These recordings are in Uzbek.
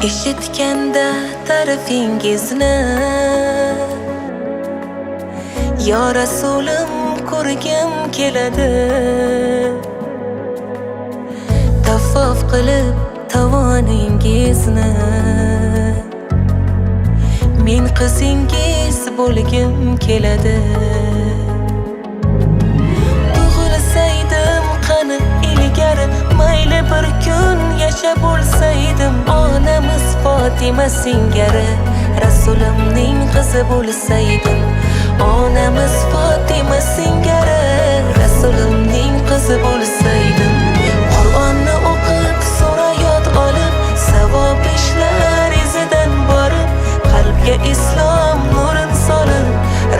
Eshitganda ta'rifingizni yo Rasulim ko'rgim keladi. Tavof qilib tavoningizni men qizingiz bo'lgim keladi. Tug'ilsaydim qani ilgari, mayli bir kun yashab bo'lsaydim, onamiz Fatima singari Rasulimning qizi bo'lsaydim. Onamiz Fatima singari Rasulimning qizi bo'lsaydim. Qur'onni o'qib, sura yod olib, savob ishlar izidan borib, qalbga islom nurin solib,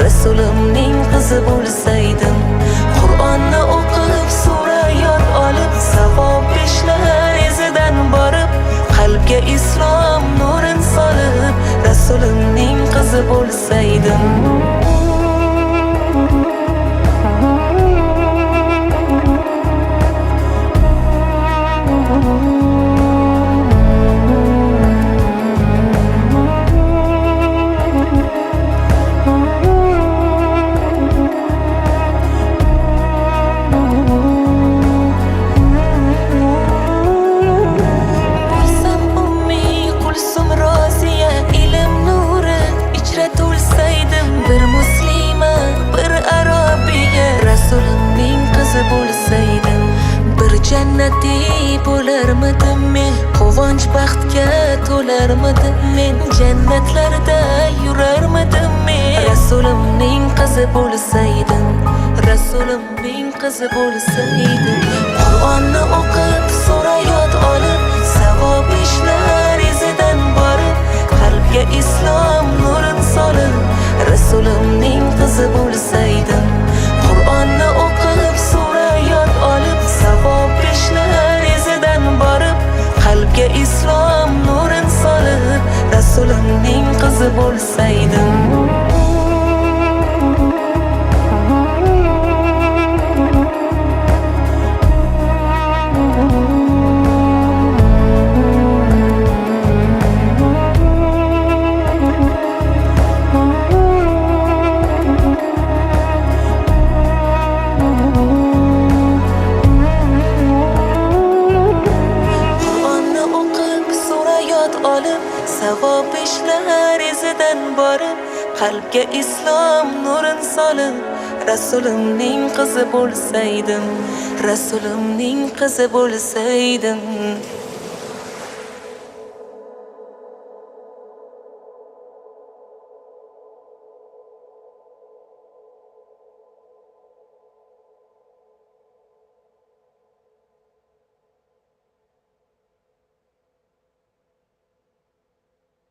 Rasulimning qizi bo'lsaydim. Qur'onni o'qib, sura yod olib, savob ishlar izidan borib, qalbga islom nurin solib, Rasulimning qizi bo'lsaydim. Bir jannatiy bo'larmidim men, quvonch baxtga to'larmidim men, jannatlarda yurarmidim men. Rasulimning qizi bo'lsaydim, Rasulimning qizi bo'lsaydim. Qur'onni o'qib, sura yod olib, savob ishlar izidan borib, qalbga islom nurin solib, Rasulimning qizi bo'lsaydim. Qur'onni o'qib, sura yod olib, savob ishlar izidan borib, qalbga islom nurin solib, Rasulimning qizi bo'lsaydim. Savob ishlar izidan borib, qalbga islom nurin solib, Rasulimning qizi bo'lsaydim, Rasulimning qizi bo'lsaydim.